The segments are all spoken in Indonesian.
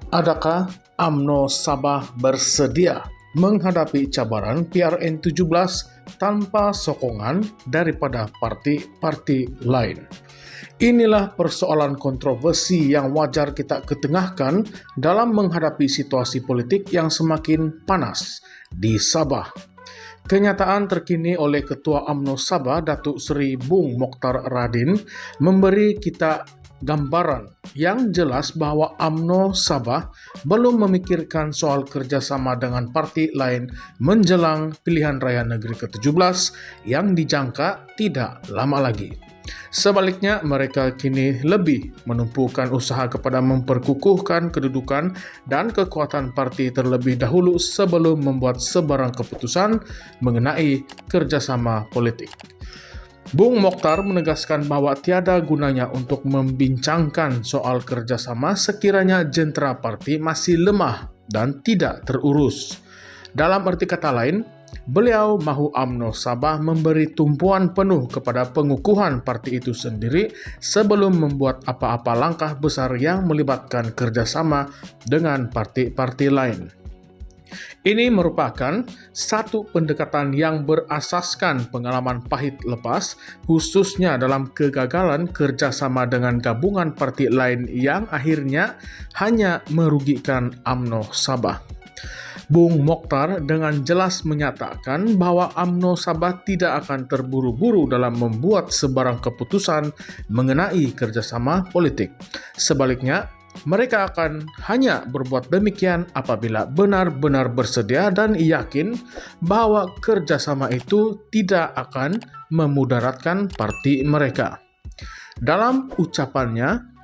Adakah UMNO Sabah bersedia menghadapi cabaran PRN17 tanpa sokongan daripada parti-parti lain? Inilah persoalan kontroversi yang wajar kita ketengahkan dalam menghadapi situasi politik yang semakin panas di Sabah. Kenyataan terkini oleh Ketua UMNO Sabah, Datuk Seri Bung Mokhtar Radin, memberi kita gambaran yang jelas bahwa UMNO Sabah belum memikirkan soal kerjasama dengan parti lain menjelang pilihan raya negeri ke-17 yang dijangka tidak lama lagi. Sebaliknya, mereka kini lebih menumpukan usaha kepada memperkukuhkan kedudukan dan kekuatan parti terlebih dahulu sebelum membuat sebarang keputusan mengenai kerjasama politik. Bung Mokhtar menegaskan bahwa tiada gunanya untuk membincangkan soal kerjasama sekiranya jentera parti masih lemah dan tidak terurus. Dalam arti kata lain, beliau mahu UMNO Sabah memberi tumpuan penuh kepada pengukuhan parti itu sendiri sebelum membuat apa-apa langkah besar yang melibatkan kerjasama dengan parti-parti lain. Ini merupakan satu pendekatan yang berasaskan pengalaman pahit lepas, khususnya dalam kegagalan kerjasama dengan gabungan parti lain yang akhirnya hanya merugikan UMNO Sabah. Bung Mokhtar dengan jelas menyatakan bahwa UMNO Sabah tidak akan terburu-buru dalam membuat sebarang keputusan mengenai kerjasama politik. Sebaliknya, mereka akan hanya berbuat demikian apabila benar-benar bersedia dan yakin bahwa kerjasama itu tidak akan memudaratkan parti mereka. Dalam ucapannya,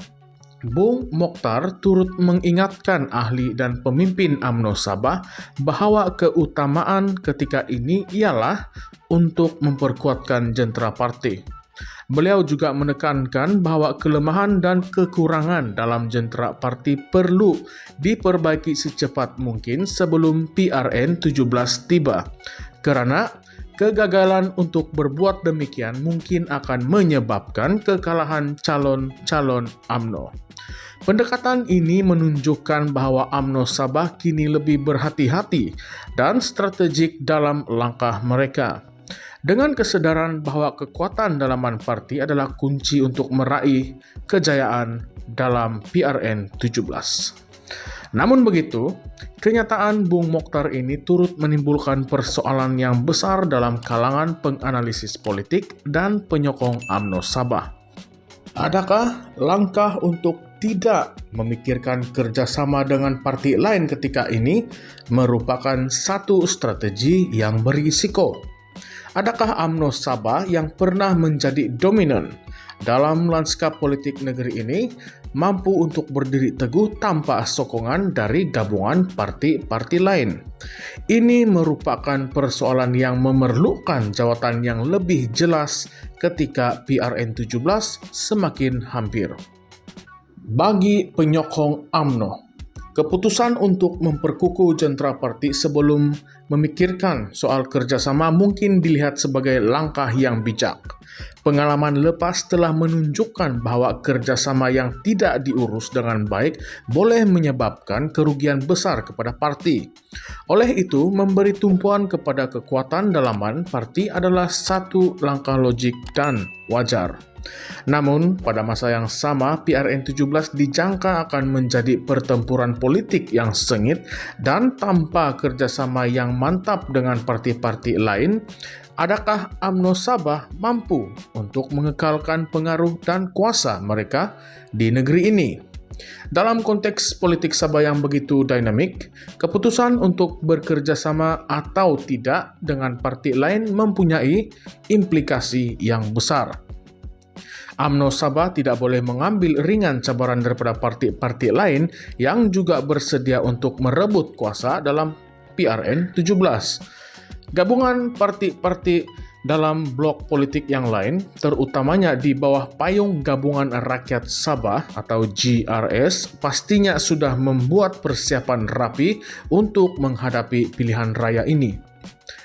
Bung Mokhtar turut mengingatkan ahli dan pemimpin UMNO Sabah bahwa keutamaan ketika ini ialah untuk memperkuatkan jentera parti. Beliau juga menekankan bahwa kelemahan dan kekurangan dalam jentera parti perlu diperbaiki secepat mungkin sebelum PRN17 tiba, karena kegagalan untuk berbuat demikian mungkin akan menyebabkan kekalahan calon-calon UMNO. Pendekatan ini menunjukkan bahwa UMNO Sabah kini lebih berhati-hati dan strategik dalam langkah mereka. Dengan kesadaran bahwa kekuatan dalaman parti adalah kunci untuk meraih kejayaan dalam PRN17. Namun begitu, kenyataan Bung Mokhtar ini turut menimbulkan persoalan yang besar dalam kalangan penganalisis politik dan penyokong UMNO Sabah. Adakah langkah untuk tidak memikirkan kerjasama dengan parti lain ketika ini merupakan satu strategi yang berisiko? Adakah UMNO Sabah yang pernah menjadi dominan dalam lanskap politik negeri ini mampu untuk berdiri teguh tanpa sokongan dari gabungan parti-parti lain? Ini merupakan persoalan yang memerlukan jawaban yang lebih jelas ketika PRN17 semakin hampir. Bagi penyokong UMNO, keputusan untuk memperkukuh jentera parti sebelum memikirkan soal kerjasama mungkin dilihat sebagai langkah yang bijak. Pengalaman lepas telah menunjukkan bahwa kerjasama yang tidak diurus dengan baik boleh menyebabkan kerugian besar kepada parti. Oleh itu, memberi tumpuan kepada kekuatan dalaman parti adalah satu langkah logik dan wajar. Namun, pada masa yang sama, PRN17 dijangka akan menjadi pertempuran politik yang sengit dan tanpa kerjasama yang mantap dengan parti-parti lain. Adakah UMNO Sabah mampu untuk mengekalkan pengaruh dan kuasa mereka di negeri ini? Dalam konteks politik Sabah yang begitu dinamik, keputusan untuk bekerjasama atau tidak dengan parti lain mempunyai implikasi yang besar. UMNO Sabah tidak boleh mengambil ringan cabaran daripada parti-parti lain yang juga bersedia untuk merebut kuasa dalam PRN17. Gabungan parti-parti dalam blok politik yang lain, terutamanya di bawah payung Gabungan Rakyat Sabah atau GRS, pastinya sudah membuat persiapan rapi untuk menghadapi pilihan raya ini.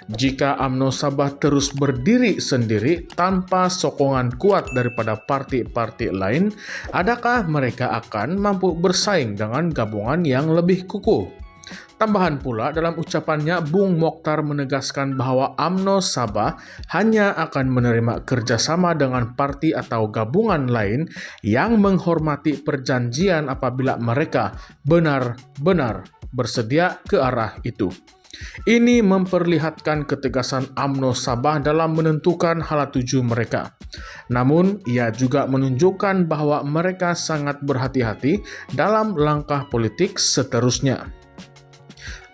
Jika UMNO Sabah terus berdiri sendiri tanpa sokongan kuat daripada parti-parti lain, adakah mereka akan mampu bersaing dengan gabungan yang lebih kukuh? Tambahan pula dalam ucapannya, Bung Mokhtar menegaskan bahwa UMNO Sabah hanya akan menerima kerjasama dengan parti atau gabungan lain yang menghormati perjanjian apabila mereka benar-benar bersedia ke arah itu. Ini memperlihatkan ketegasan UMNO Sabah dalam menentukan hala tuju mereka. Namun, ia juga menunjukkan bahwa mereka sangat berhati-hati dalam langkah politik seterusnya.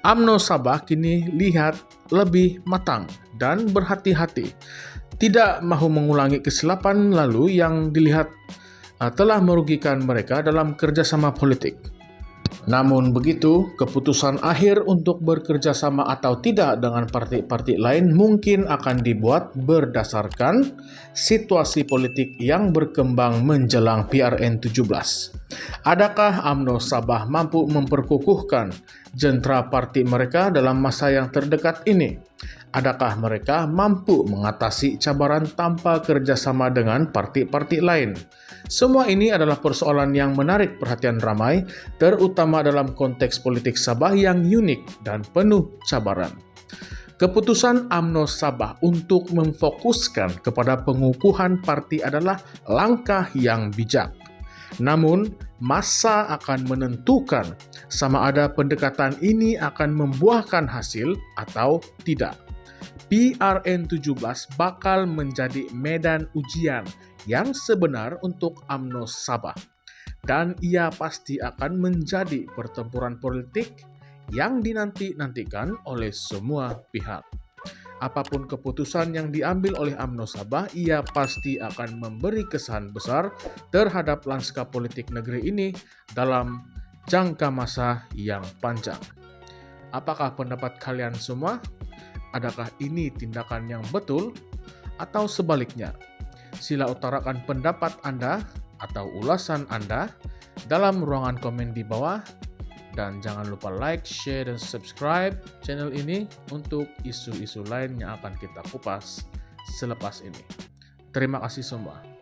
UMNO Sabah kini lihat lebih matang dan berhati-hati, tidak mahu mengulangi kesilapan lalu yang dilihat telah merugikan mereka dalam kerjasama politik. Namun begitu, keputusan akhir untuk bekerja sama atau tidak dengan parti-parti lain mungkin akan dibuat berdasarkan situasi politik yang berkembang menjelang PRN 17. Adakah UMNO Sabah mampu memperkukuhkan jentera parti mereka dalam masa yang terdekat ini? Adakah mereka mampu mengatasi cabaran tanpa kerjasama dengan parti-parti lain? Semua ini adalah persoalan yang menarik perhatian ramai, terutama dalam konteks politik Sabah yang unik dan penuh cabaran. Keputusan UMNO Sabah untuk memfokuskan kepada pengukuhan parti adalah langkah yang bijak. Namun, masa akan menentukan sama ada pendekatan ini akan membuahkan hasil atau tidak. PRN 17 bakal menjadi medan ujian yang sebenar untuk UMNO Sabah. Dan ia pasti akan menjadi pertempuran politik yang dinanti-nantikan oleh semua pihak. Apapun keputusan yang diambil oleh UMNO Sabah, ia pasti akan memberi kesan besar terhadap lanskap politik negeri ini dalam jangka masa yang panjang. Apakah pendapat kalian semua? Adakah ini tindakan yang betul atau sebaliknya? Sila utarakan pendapat Anda atau ulasan Anda dalam ruangan komen di bawah. Dan jangan lupa like, share, dan subscribe channel ini untuk isu-isu lain yang akan kita kupas selepas ini. Terima kasih semua.